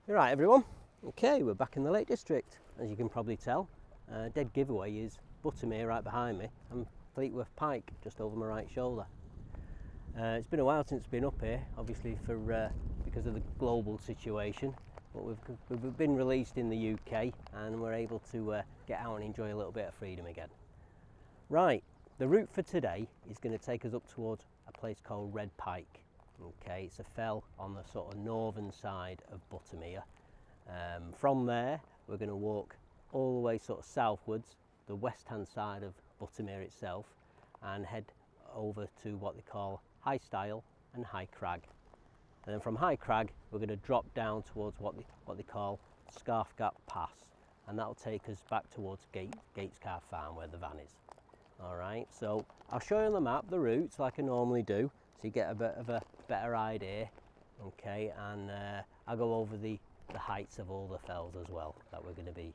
Right everyone, okay, we're back in the Lake District. As you can probably tell, dead giveaway is Buttermere right behind me and Fleetwith Pike just over my right shoulder. It's been a while since I've been up here, obviously because of the global situation, but we've been released in the UK and we're able to get out and enjoy a little bit of freedom again. Right, the route for today is going to take us up towards a place called Red Pike. Okay, it's a fell on the sort of northern side of Buttermere. From there we're going to walk all the way sort of southwards, the west hand side of Buttermere itself, and head over to what they call High Stile and High Crag. And then from High Crag we're going to drop down towards what they call Scarth Gap Pass, and that'll take us back towards Gatesgarth Farm where the van is. Alright, so I'll show you on the map the routes like I normally do, so you get a bit of a better idea. Okay, and I'll go over the heights of all the fells as well that we're going to be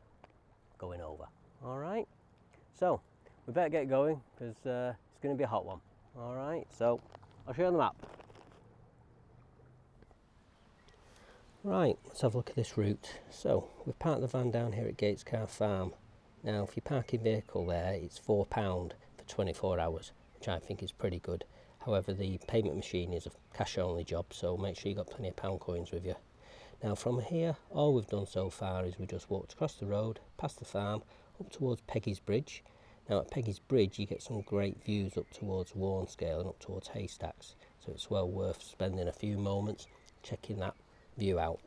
going over. Alright, so we better get going because it's going to be a hot one. Alright, so I'll show you on the map. Right, let's have a look at this route. So we've parked the van down here at Gatesgarth Farm. Now if you park your vehicle there, it's £4 for 24 hours, which I think is pretty good. However, the payment machine is a cash only job, so make sure you've got plenty of pound coins with you. Now from here, all we've done so far is we just walked across the road, past the farm, up towards Peggy's Bridge. Now at Peggy's Bridge you get some great views up towards Warnscale and up towards Haystacks, so it's well worth spending a few moments checking that view out.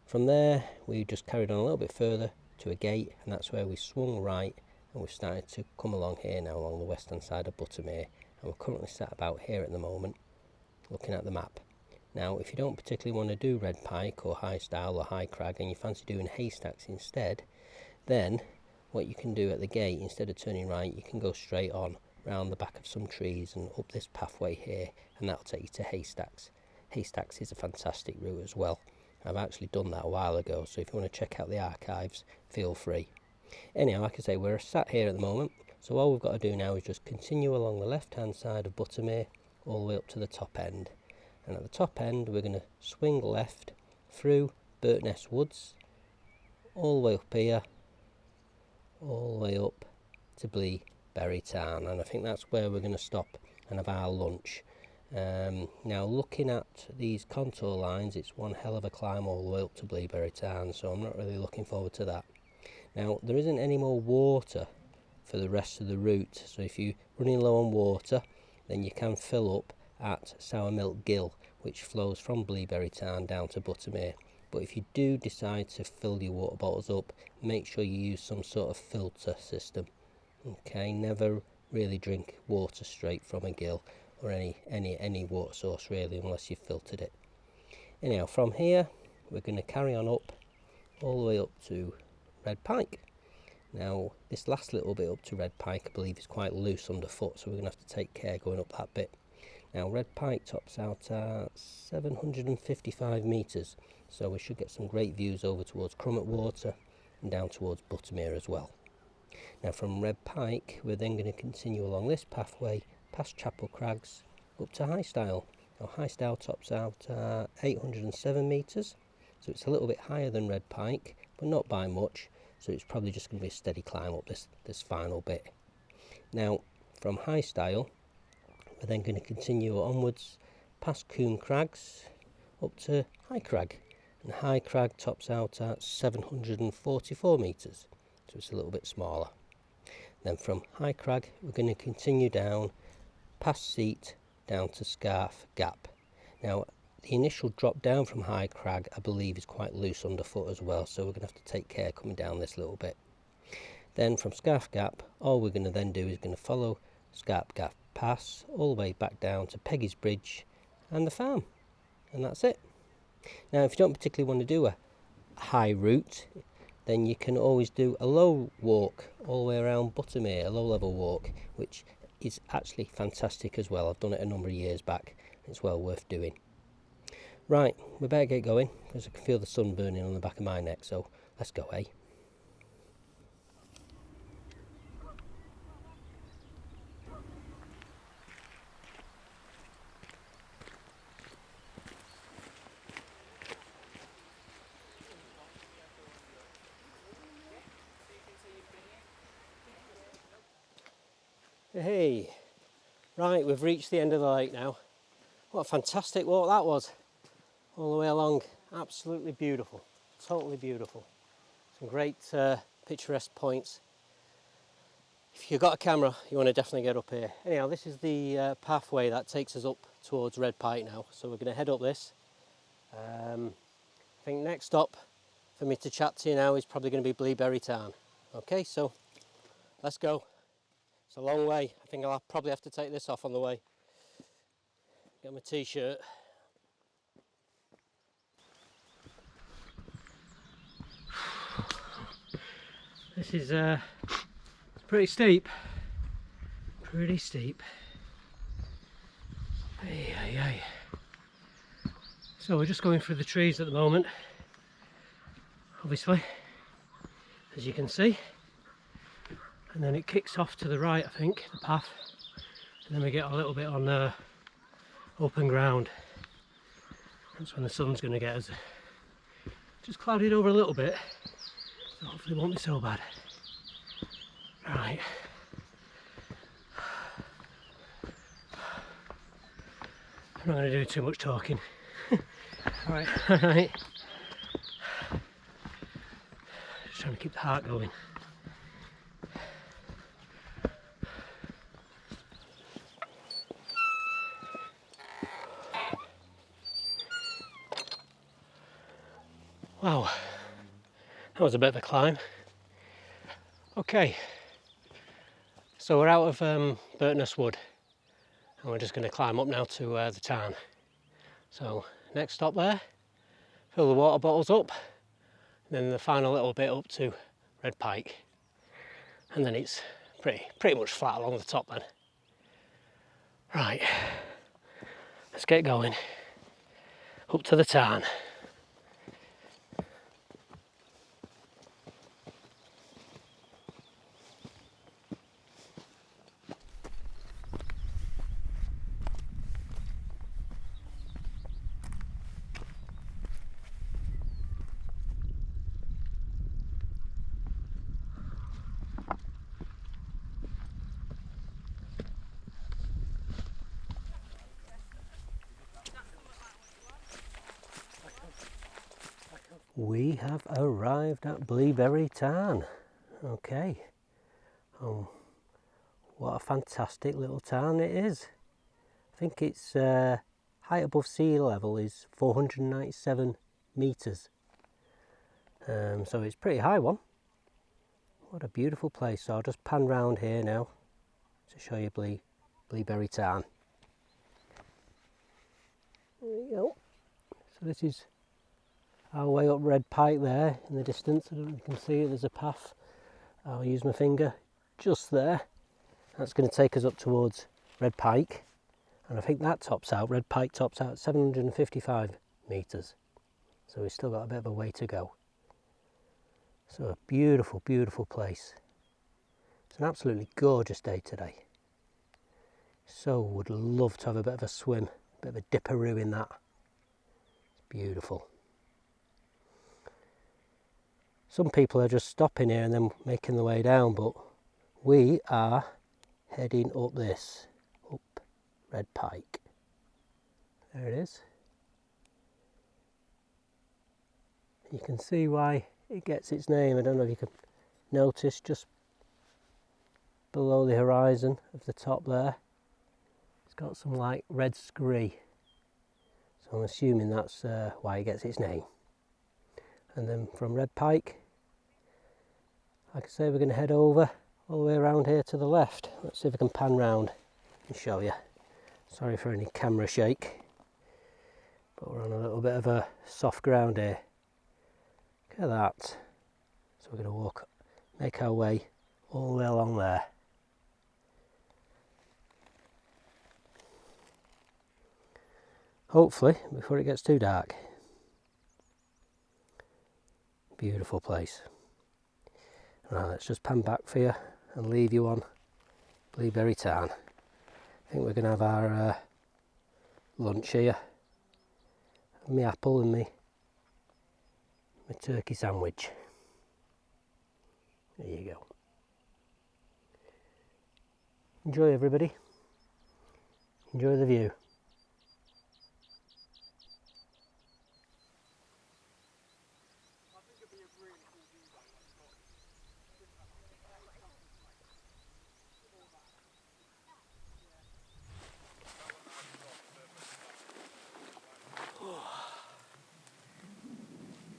From there we just carried on a little bit further to a gate, and that's where we swung right, and we've started to come along here now along the western side of Buttermere, and we're currently sat about here at the moment looking at the map. Now if you don't particularly want to do Red Pike or High Stile or High Crag and you fancy doing Haystacks instead, then what you can do at the gate, instead of turning right, you can go straight on round the back of some trees and up this pathway here, and that'll take you to Haystacks. Haystacks is a fantastic route as well. I've actually done that a while ago, so if you want to check out the archives, feel free. Anyhow, like I say, we're sat here at the moment, so all we've got to do now is just continue along the left hand side of Buttermere all the way up to the top end. And at the top end we're going to swing left through Burtness Woods, all the way up here, all the way up to Bleaberry Tarn, and I think that's where we're going to stop and have our lunch. Now looking at these contour lines, it's one hell of a climb all the way up to Bleaberry Tarn, so I'm not really looking forward to that. Now there isn't any more water for the rest of the route, so if you're running low on water then you can fill up at Sour Milk Gill, which flows from Bleaberry Tarn down to Buttermere. But if you do decide to fill your water bottles up, make sure you use some sort of filter system. Okay, never really drink water straight from a gill or any water source really, unless you've filtered it. Anyhow, from here we're going to carry on up all the way up to Red Pike. Now this last little bit up to Red Pike I believe is quite loose underfoot, so we're going to have to take care going up that bit. Now Red Pike tops out at 755 metres, so we should get some great views over towards Crummock Water and down towards Buttermere as well. Now from Red Pike we're then going to continue along this pathway past Chapel Crags up to High Stile. Now High Stile tops out at 807 metres, so it's a little bit higher than Red Pike, but not by much, so it's probably just going to be a steady climb up this final bit. Now from High Stile we're then going to continue onwards past Coombe Crags up to High Crag, and High Crag tops out at 744 metres, so it's a little bit smaller. Then from High Crag we're going to continue down past Seat down to Scarth Gap. Now the initial drop down from High Crag I believe is quite loose underfoot as well, so we're going to have to take care coming down this little bit. Then from Scarth Gap all we're going to then do is going to follow Scarth Gap Pass all the way back down to Peggy's Bridge and the farm, and that's it. Now if you don't particularly want to do a high route, then you can always do a low walk all the way around Buttermere, a low level walk, which is actually fantastic as well. I've done it a number of years back. It's well worth doing. Right, we better get going because I can feel the sun burning on the back of my neck, so let's go, eh? Hey, right, we've reached the end of the lake now. What a fantastic walk that was, all the way along. Absolutely beautiful, totally beautiful. Some great picturesque points. If you've got a camera, you want to definitely get up here. Anyhow, this is the pathway that takes us up towards Red Pike now, so we're going to head up this. I think next stop for me to chat to you now is probably going to be Bleaberry Tarn. Okay, so let's go. It's a long way. I think I'll probably have to take this off on the way. Get my t-shirt. This is pretty steep. Pretty steep. Hey, hey, hey. So we're just going through the trees at the moment. Obviously, as you can see. And then it kicks off to the right, I think, the path. And then we get a little bit on open ground. That's when the sun's going to get us. Just clouded over a little bit, so hopefully it won't be so bad. Right. I'm not going to do too much talking. Alright, alright. Just trying to keep the heart going. Wow, that was a bit of a climb. Okay, so we're out of Burtness Wood and we're just going to climb up now to the tarn. So next stop there, fill the water bottles up, and then the final little bit up to Red Pike, and then it's pretty much flat along the top then. Right, let's get going up to the tarn. We have arrived at Bleaberry Tarn. Okay. Oh, what a fantastic little tarn it is. I think its height above sea level is 497 metres. So it's a pretty high one. What a beautiful place. So I'll just pan round here now to show you Bleaberry Tarn. There you go. So this is our way up Red Pike there in the distance. I don't know if you can see it, there's a path. I'll use my finger just there. That's going to take us up towards Red Pike. And I think that tops out, Red Pike tops out at 755 metres. So we've still got a bit of a way to go. So a beautiful, beautiful place. It's an absolutely gorgeous day today. So would love to have a bit of a swim, a bit of a dipperoo in that. It's beautiful. Some people are just stopping here and then making the way down, but we are heading up this, up Red Pike. There it is. You can see why it gets its name. I don't know if you can notice just below the horizon of the top there. It's got some like red scree. So I'm assuming that's why it gets its name. And then from Red Pike, like I say, we're going to head over all the way around here to the left. Let's see if I can pan round and show you. Sorry for any camera shake, but we're on a little bit of a soft ground here. Look at that. So we're going to make our way all the way along there. Hopefully before it gets too dark. Beautiful place. Right, let's just pan back for you and leave you on Bleaberry Tarn. I think we're going to have our lunch here. My apple and my turkey sandwich. There you go. Enjoy, everybody. Enjoy the view.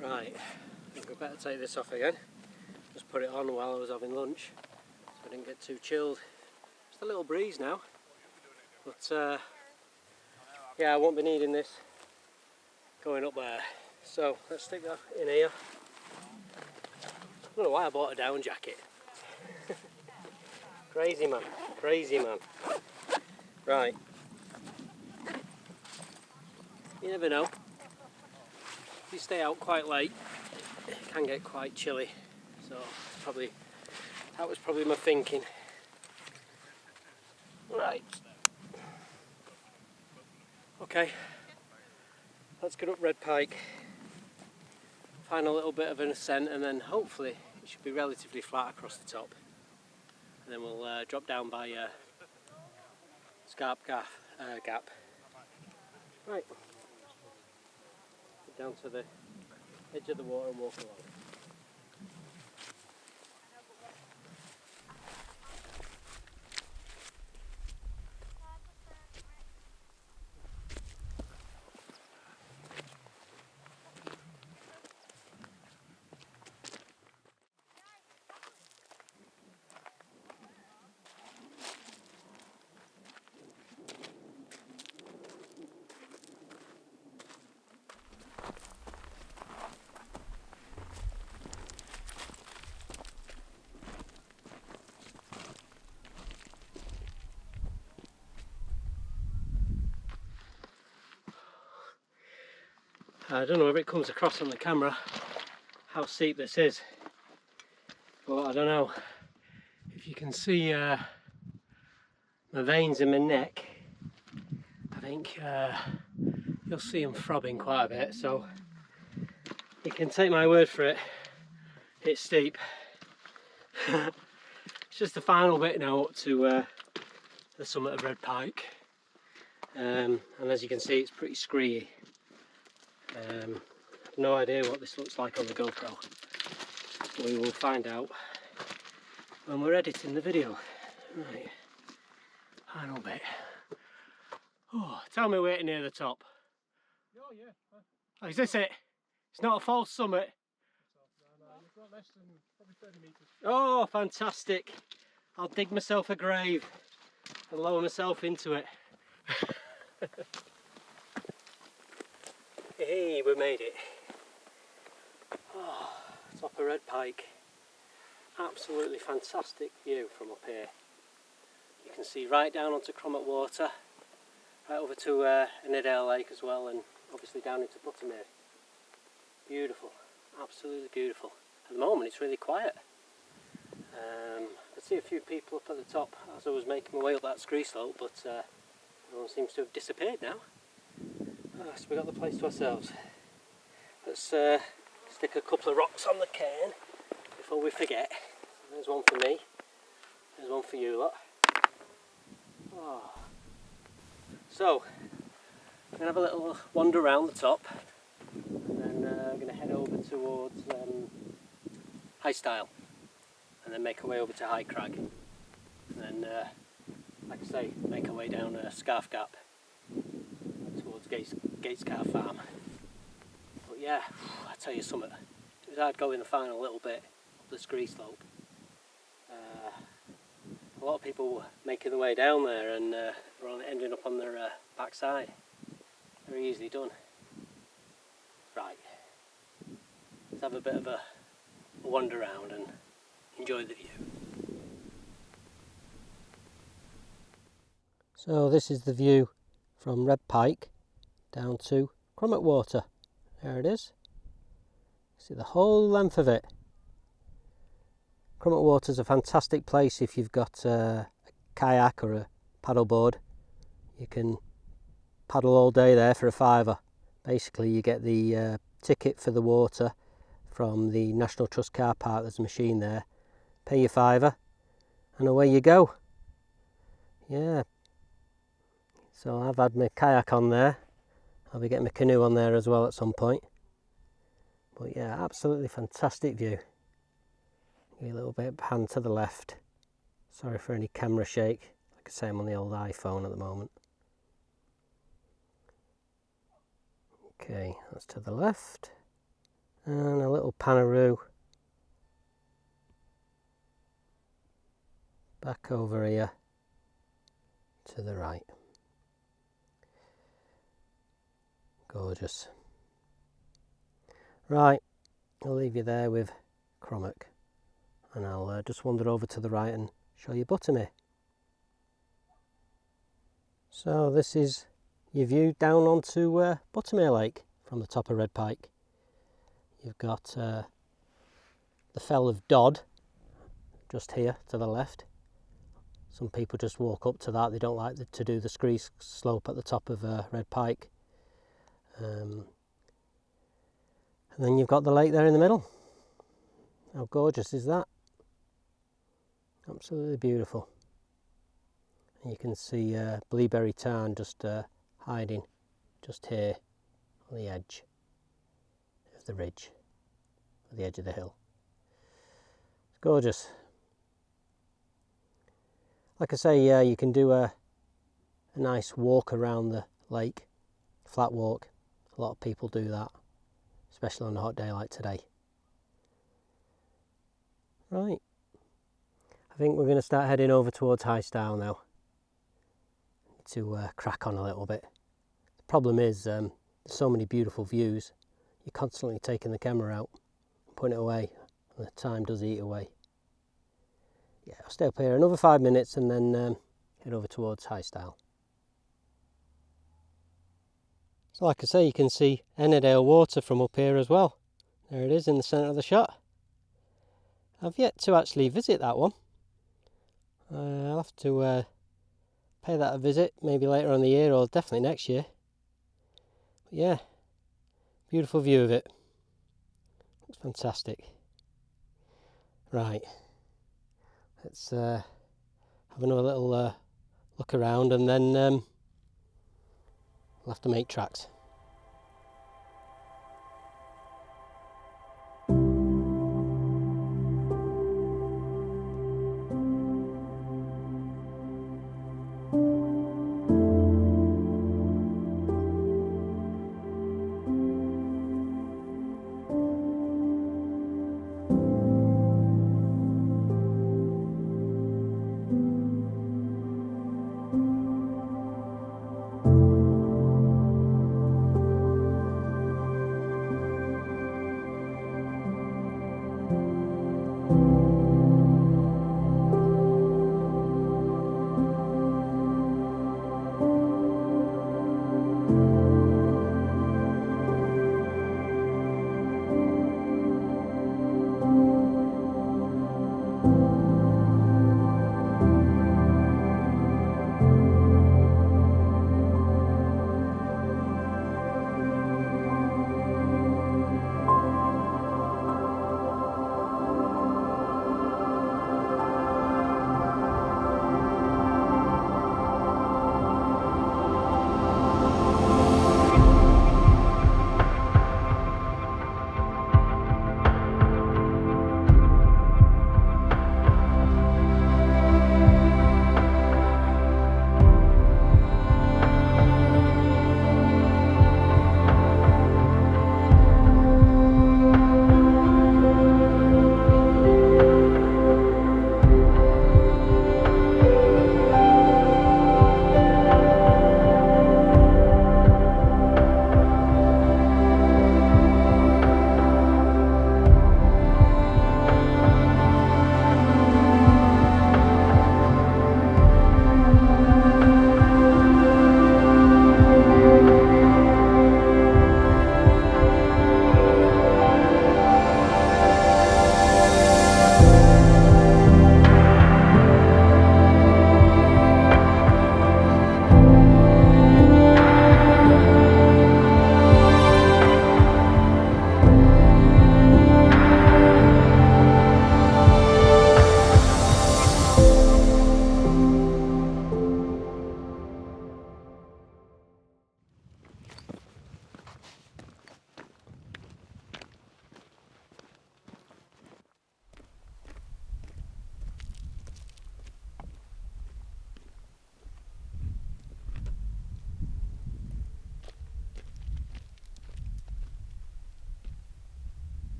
Right, I think I better take this off again. Just put it on while I was having lunch, so I didn't get too chilled. Just a little breeze now, but yeah, I won't be needing this going up there. So let's stick that in here. I don't know why I bought a down jacket. Crazy man, crazy man. Right, you never know. If you stay out quite late, it can get quite chilly. So that was probably my thinking. Right. Okay. Let's get up Red Pike. Find a little bit of an ascent, and then hopefully it should be relatively flat across the top. And then we'll drop down by Scarth Gap. Right. Get down to the edge of the water and walk along. I don't know if it comes across on the camera how steep this is, but I don't know if you can see my veins in my neck. I think you'll see them throbbing quite a bit, so you can take my word for it, it's steep. It's just the final bit now up to the summit of Red Pike, and as you can see it's pretty screey. I've no idea what this looks like on the GoPro. We will find out when we're editing the video. Right, final bit. Oh, tell me we're near the top. Oh yeah. Oh, is this it? It's not a false summit? No, you've got less than probably 30 metres. Oh, fantastic. I'll dig myself a grave and lower myself into it. Hey, we made it. Oh, top of Red Pike. Absolutely fantastic view from up here. You can see right down onto Crummock Water, right over to Ennerdale Lake as well, and obviously down into Buttermere. Beautiful, absolutely beautiful. At the moment it's really quiet. I could see a few people up at the top as I was making my way up that scree slope, but everyone seems to have disappeared now. So we got the place to ourselves. Let's stick a couple of rocks on the cairn before we forget. There's one for me, there's one for you lot. Oh. So, I'm going to have a little wander around the top, and then I'm going to head over towards High Stile, and then make our way over to High Crag, and then, like I say, make our way down Scarth Gap towards Gatesgarth Farm. But yeah, I tell you something, it was hard going the final little bit up the scree slope. A lot of people were making their way down there, and they're ending up on their backside. Very easily done. Right, let's have a bit of a wander around and enjoy the view. So this is the view from Red Pike down to Crummock Water. There it is. See the whole length of it. Crummock Water is a fantastic place if you've got a kayak or a paddleboard. You can paddle all day there for a £5. Basically you get the ticket for the water from the National Trust car park. There's a machine there. Pay your £5 and away you go. Yeah, so I've had my kayak on there. I'll be getting my canoe on there as well at some point. But yeah, absolutely fantastic view. Give you a little bit of pan to the left. Sorry for any camera shake. Like I say, I'm on the old iPhone at the moment. Okay, that's to the left. And a little panaroo back over here to the right. Gorgeous. Right, I'll leave you there with Crummock, and I'll just wander over to the right and show you Buttermere. So this is your view down onto Buttermere Lake from the top of Red Pike. You've got the Fell of Dodd just here to the left. Some people just walk up to that. They don't like to do the scree slope at the top of Red Pike. And then you've got the lake there in the middle. How gorgeous is that? Absolutely beautiful. And you can see Bleaberry Tarn just hiding just here on the edge of the ridge, at the edge of the hill. It's gorgeous. Like I say, you can do a nice walk around the lake, flat walk. A lot of people do that, especially on a hot day like today. Right, I think we're going to start heading over towards High Stile now to crack on a little bit. The problem is there's so many beautiful views, you're constantly taking the camera out, putting it away, and the time does eat away. Yeah, I'll stay up here another 5 minutes and then head over towards High Stile. So like I say, you can see Ennerdale Water from up here as well. There it is in the centre of the shot. I've yet to actually visit that one. I'll have to pay that a visit, maybe later on in the year or definitely next year. But yeah, beautiful view of it. It's fantastic. Right, let's have another little look around and then we'll have to make tracks.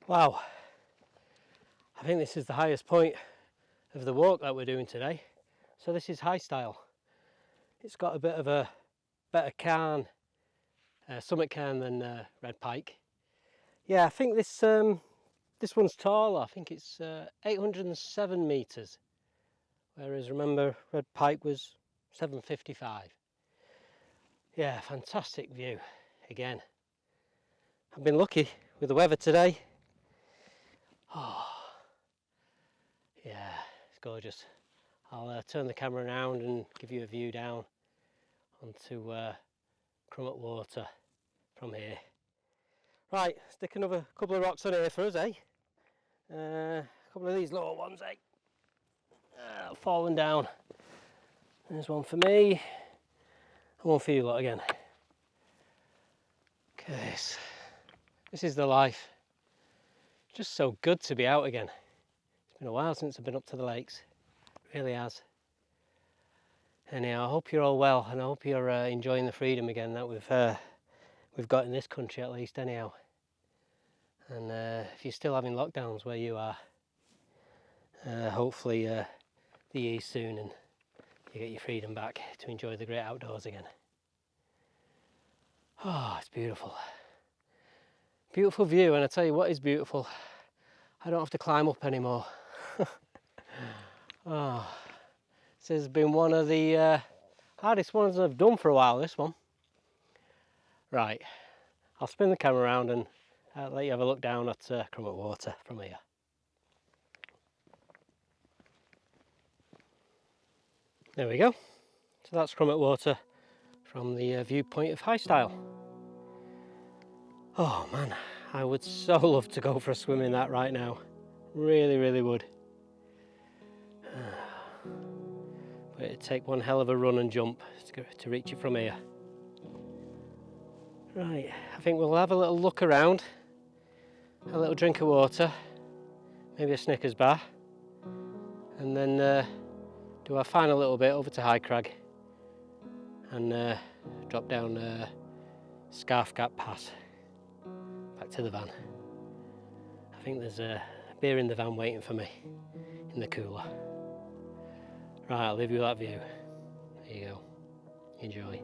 Wow, I think this is the highest point of the walk that we're doing today. So this is High Stile. It's got a bit of a better cairn, summit cairn than Red Pike. Yeah, I think this one's taller. I think it's 807 metres, whereas remember Red Pike was 755. Yeah, fantastic view again. I've been lucky with the weather today. Oh, yeah, it's gorgeous. I'll turn the camera around and give you a view down onto Crummock Water from here. Right, stick another couple of rocks on here for us, eh? A couple of these little ones, eh? Falling down. There's one for me, and one for you lot again. Okay, this is the life. Just so good to be out again. It's been a while since I've been up to the lakes. It really has. Anyhow, I hope you're all well, and I hope you're enjoying the freedom again that we've got in this country, at least. Anyhow, and if you're still having lockdowns where you are, hopefully the ease soon and you get your freedom back to enjoy the great outdoors again. Oh, it's beautiful. Beautiful view, and I tell you what is beautiful, I don't have to climb up anymore. Oh, this has been one of the hardest ones I've done for a while, this one. Right, I'll spin the camera around and let you have a look down at Crummock Water from here. There we go. So that's Crummock Water from the viewpoint of High Stile. Oh man, I would so love to go for a swim in that right now. Really, really would. But it'd take one hell of a run and jump to reach it from here. Right, I think we'll have a little look around, a little drink of water, maybe a Snickers bar, and then do our final little bit over to High Crag and drop down Scarth Gap Pass back to the van. I think there's a beer in the van waiting for me in the cooler. Right, I'll leave you with that view. There you go. Enjoy.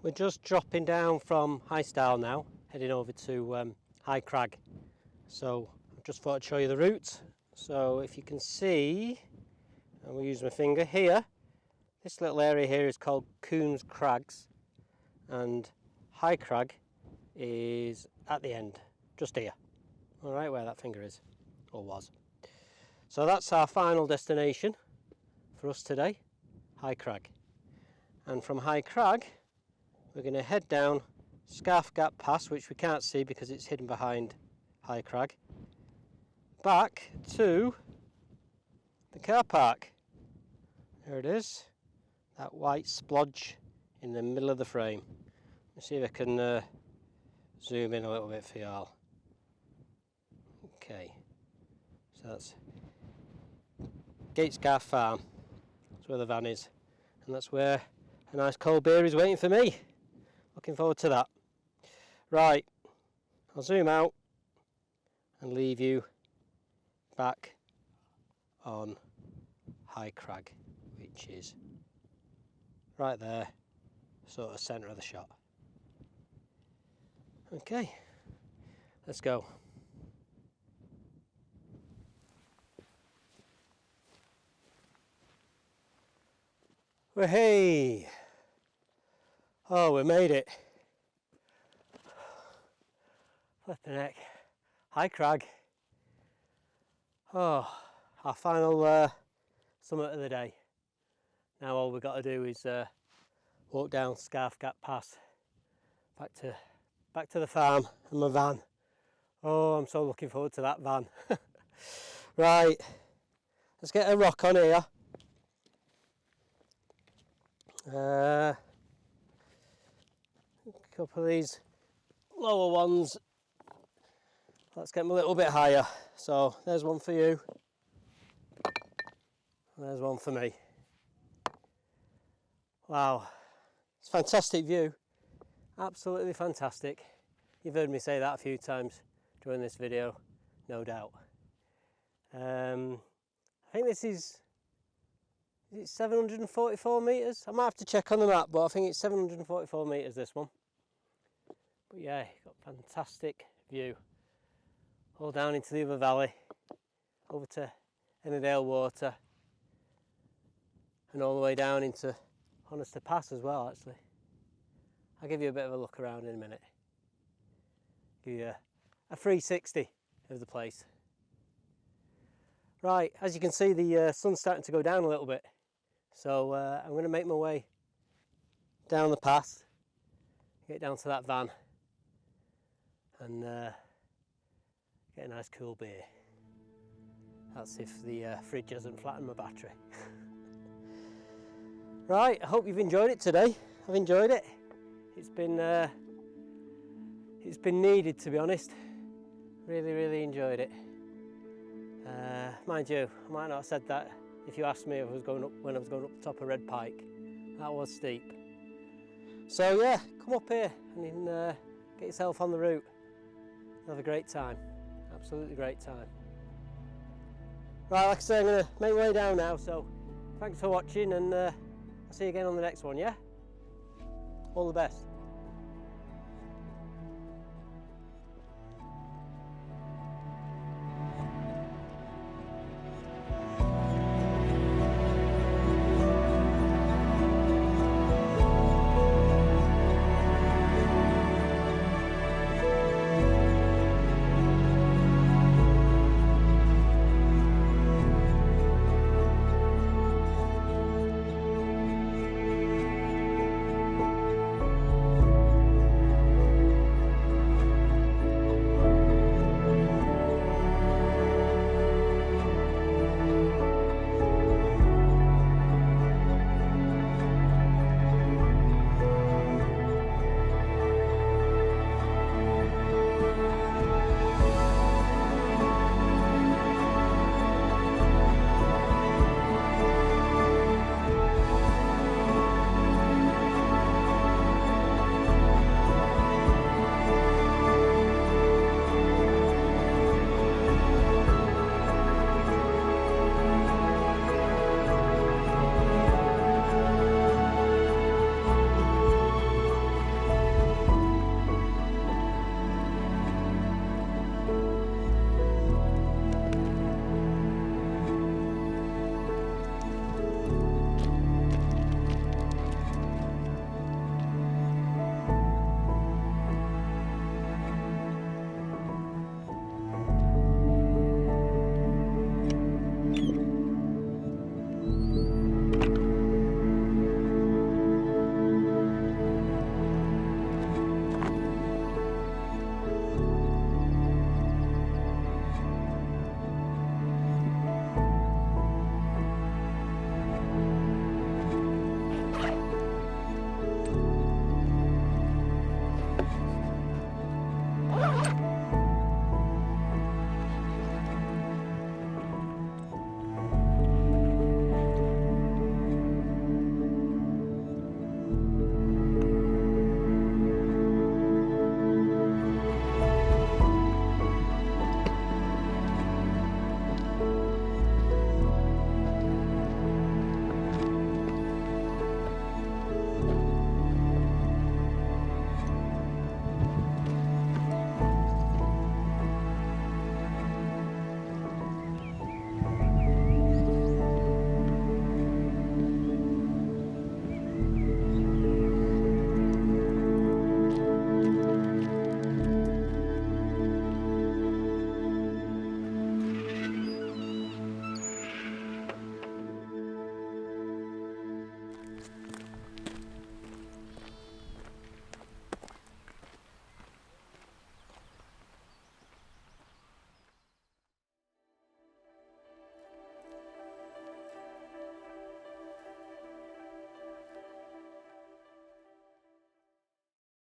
We're just dropping down from High Stile now, heading over to High Crag. So I just thought I'd show you the route. So if you can see, and we'll use my finger here. This little area here is called Coom's Crags, and High Crag is at the end, just here. All right, where that finger is, or was. So that's our final destination for us today, High Crag. And from High Crag, we're going to head down Scarth Gap Pass, which we can't see because it's hidden behind High Crag, back to the car park. There it is, that white splodge in the middle of the frame. Let's see if I can zoom in a little bit for y'all. Okay, so that's Gatesgarth Farm. That's where the van is, and that's where a nice cold beer is waiting for me. Looking forward to that. Right, I'll zoom out and leave you back on High Crag, which is right there, sort of centre of the shot. Okay, let's go. Well, hey! Oh, we made it. Flipping heck. High Crag. Oh, our final summit of the day. Now all we've got to do is walk down Scarth Gap Pass back to the farm and my van. Oh, I'm so looking forward to that van. Right, let's get a rock on here. A couple of these lower ones. Let's get them a little bit higher. So there's one for you. And there's one for me. Wow, it's a fantastic view. Absolutely fantastic. You've heard me say that a few times during this video, no doubt. I think this is it 744 metres? I might have to check on the map, but I think it's 744 metres, this one. But yeah, got fantastic view. All down into the other valley, over to Ennerdale Water, and all the way down into Honester Pass as well, actually. I'll give you a bit of a look around in a minute. Give you a 360 of the place. Right, as you can see, the sun's starting to go down a little bit. So I'm going to make my way down the pass, get down to that van, and get a nice cool beer. That's if the fridge hasn't flattened my battery. Right, I hope you've enjoyed it today. I've enjoyed it. It's been needed, to be honest. Really enjoyed it. Mind you, I might not have said that if you asked me if I was going up when I was going up the top of Red Pike. That was steep. So yeah, come up here and get yourself on the route. Have a great time. Absolutely great time. Right, like I say, I'm going to make my way down now, so thanks for watching, and I'll see you again on the next one, yeah? All the best.